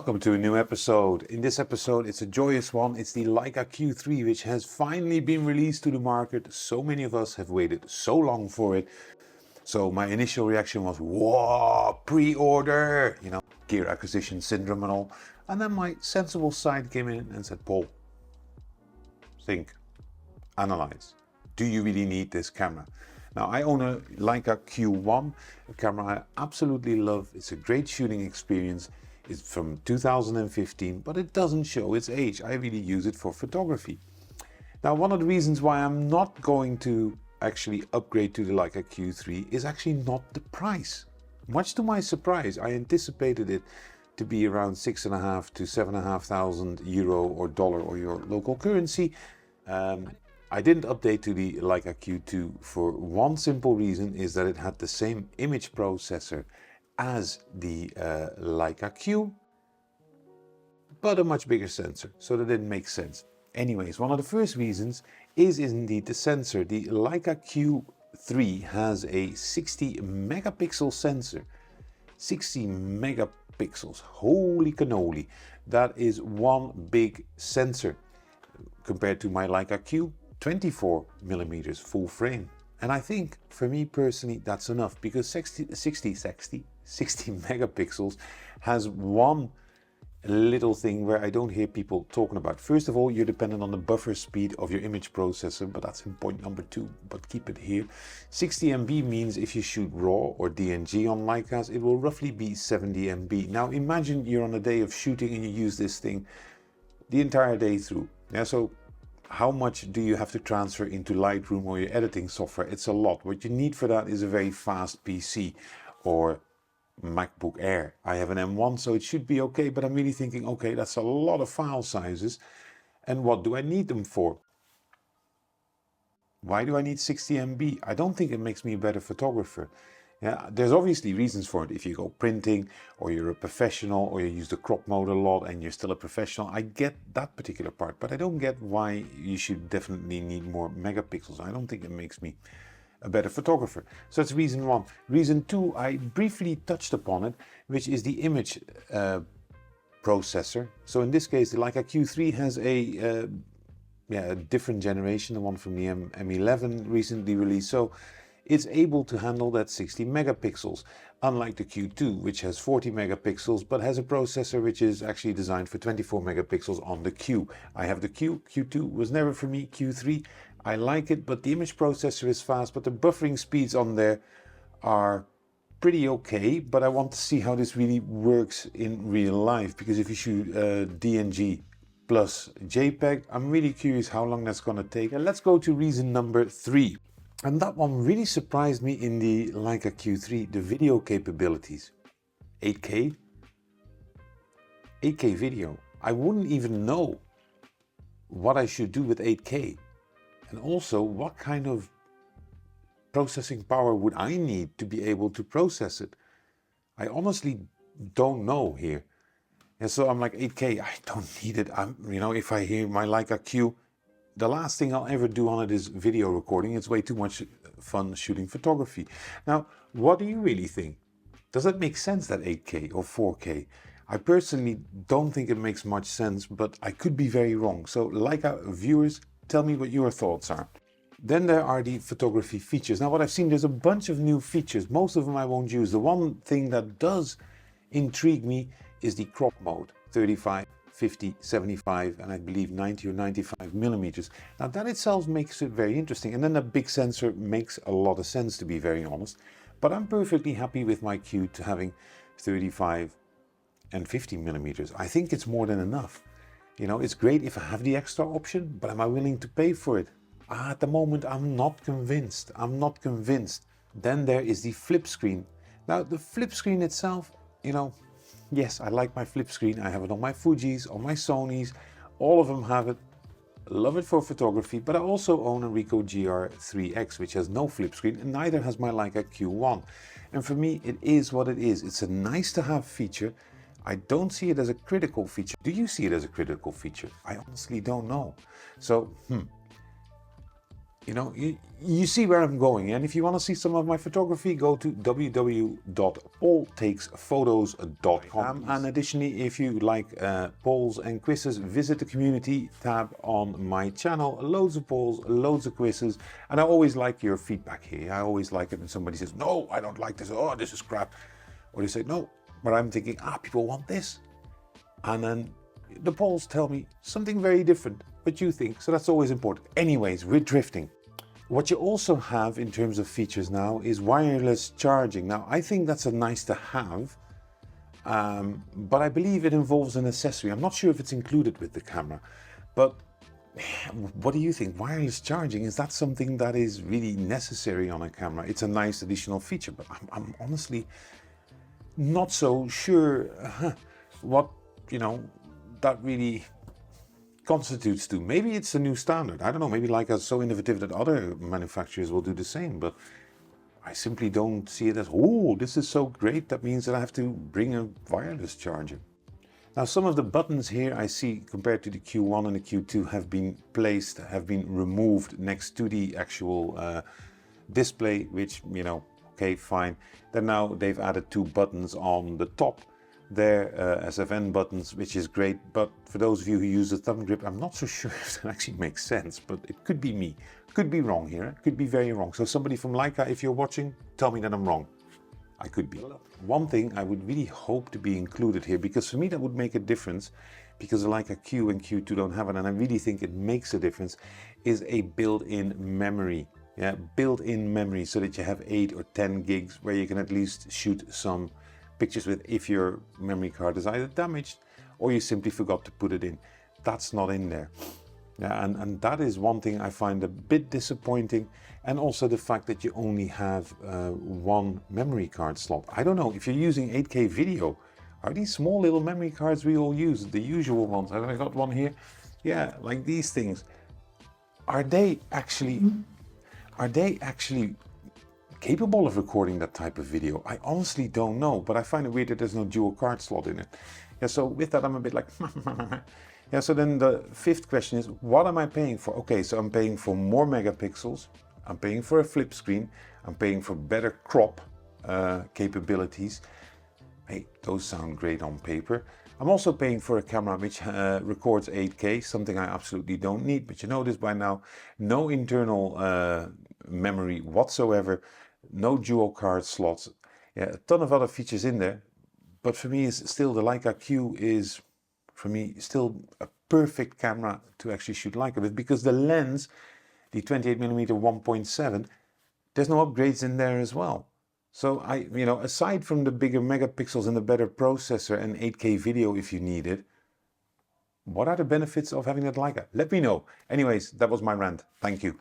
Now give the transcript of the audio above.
Welcome to a new episode. In this episode, it's a joyous one. It's the Leica Q3, which has finally been released to the market. So many of us have waited so long for it. So my initial reaction was, whoa, pre-order, gear acquisition syndrome and all. And then my sensible side came in and said, Paul, think, analyze. Do you really need this camera? Now, I own a Leica Q1, a camera I absolutely love. It's a great shooting experience. It's from 2015, but it doesn't show its age. I really use it for photography. Now, one of the reasons why I'm not going to actually upgrade to the Leica Q3 is actually not the price. Much to my surprise, I anticipated it to be around 6,500 to 7,500 euro or dollar or your local currency. I didn't update to the Leica Q2 for one simple reason, is that it had the same image processor as the Leica Q, but a much bigger sensor, so that didn't make sense. Anyways, one of the first reasons is indeed the sensor. The Leica Q3 has a 60 megapixel sensor. 60 megapixels, holy cannoli. That is one big sensor compared to my Leica Q, 24 millimeters full frame. And I think for me personally, that's enough, because 60 megapixels has one little thing where I don't hear people talking about. First of all, you're dependent on the buffer speed of your image processor, but that's in point number 2, but keep it here. 60 MB means if you shoot RAW or DNG on Leicas, it will roughly be 70 MB. Now imagine you're on a day of shooting and you use this thing the entire day through. Yeah, so how much do you have to transfer into Lightroom or your editing software? It's a lot. What you need for that is a very fast PC or MacBook Air. I have an M1, so it should be okay, but I'm really thinking, okay, that's a lot of file sizes. And what do I need them for? Why do I need 60 MB? I don't think it makes me a better photographer. Yeah, there's obviously reasons for it. If you go printing, or you're a professional, or you use the crop mode a lot and you're still a professional, I get that particular part, but I don't get why you should definitely need more megapixels. I don't think it makes me a better photographer. So that's reason 1. Reason 2, I briefly touched upon it, which is the image processor. So in this case, the Leica Q3 has a different generation, the one from the M11 recently released. So it's able to handle that 60 megapixels, unlike the Q2, which has 40 megapixels, but has a processor which is actually designed for 24 megapixels on the Q. I have the Q, Q2 was never for me, Q3, I like it, but the image processor is fast, but the buffering speeds on there are pretty okay, but I want to see how this really works in real life, because if you shoot DNG plus JPEG, I'm really curious how long that's going to take. And let's go to reason number 3. And that one really surprised me in the Leica Q3, the video capabilities. 8K? 8K video. I wouldn't even know what I should do with 8K. And also, what kind of processing power would I need to be able to process it? I honestly don't know here. And so I'm like, 8K, I don't need it. If I hear my Leica Q, the last thing I'll ever do on it is video recording. It's way too much fun shooting photography. Now, what do you really think? Does it make sense, that 8K or 4K? I personally don't think it makes much sense, but I could be very wrong. So Leica viewers, tell me what your thoughts are. Then there are the photography features. Now what I've seen, there's a bunch of new features. Most of them I won't use. The one thing that does intrigue me is the crop mode, 35, 50, 75, and I believe 90 or 95 millimeters. Now that itself makes it very interesting. And then the big sensor makes a lot of sense, to be very honest. But I'm perfectly happy with my Q to having 35 and 50 millimeters. I think it's more than enough. It's great if I have the extra option, but am I willing to pay for it? At the moment, I'm not convinced. Then there is the flip screen. Now the flip screen itself, yes, I like my flip screen. I have it on my Fujis, on my Sonys. All of them have it. Love it for photography, but I also own a Ricoh GR3X, which has no flip screen, and neither has my Leica Q1. And for me, it is what it is. It's a nice to have feature. I don't see it as a critical feature. Do you see it as a critical feature? I honestly don't know. So, you know, you see where I'm going. And if you want to see some of my photography, go to www.paultakesphotos.com. And additionally, if you like polls and quizzes, visit the community tab on my channel. Loads of polls, loads of quizzes. And I always like your feedback here. I always like it when somebody says, no, I don't like this. Oh, this is crap. Or they say, no, but I'm thinking, people want this. And then the polls tell me something very different, but you think, so that's always important. Anyways, we're drifting. What you also have in terms of features now is wireless charging. Now, I think that's a nice to have, but I believe it involves an accessory. I'm not sure if it's included with the camera, but what do you think? Wireless charging, is that something that is really necessary on a camera? It's a nice additional feature, but I'm honestly not so sure what, that really constitutes to. Maybe it's a new standard. I don't know, maybe Leica is so innovative that other manufacturers will do the same, but I simply don't see it as, oh, this is so great, that means that I have to bring a wireless charger. Now, some of the buttons here I see compared to the Q1 and the Q2 have been removed next to the actual display, which, okay, fine. Then now they've added 2 buttons on the top. They're SFN buttons, which is great, but for those of you who use the thumb grip, I'm not so sure if that actually makes sense, but it could be me. Could be wrong here, could be very wrong. So somebody from Leica, if you're watching, tell me that I'm wrong. I could be. One thing I would really hope to be included here, because for me that would make a difference, because the Leica Q and Q2 don't have it, and I really think it makes a difference, is a built-in memory. Yeah, built-in memory, so that you have 8 or 10 gigs where you can at least shoot some pictures with, if your memory card is either damaged or you simply forgot to put it in. That's not in there. Yeah, and that is one thing I find a bit disappointing, and also the fact that you only have 1 memory card slot. I don't know, if you're using 8K video, are these small little memory cards we all use, the usual ones? I got one here. Yeah, like these things. Are they actually capable of recording that type of video? I honestly don't know, but I find it weird that there's no dual card slot in it. Yeah, so with that I'm a bit like, yeah, so then the 5th question is, what am I paying for? Okay, so I'm paying for more megapixels, I'm paying for a flip screen, I'm paying for better crop capabilities. Hey, those sound great on paper. I'm also paying for a camera which records 8K, something I absolutely don't need, but you know this by now. No internal memory whatsoever, no dual card slots. Yeah, a ton of other features in there, but for me, is still the Leica Q is, for me, still a perfect camera to actually shoot Leica with, because the lens, the 28mm 1.7, there's no upgrades in there as well. So aside from the bigger megapixels and the better processor and 8K video if you need it, what are the benefits of having that Leica? Let me know. Anyways, that was my rant. Thank you.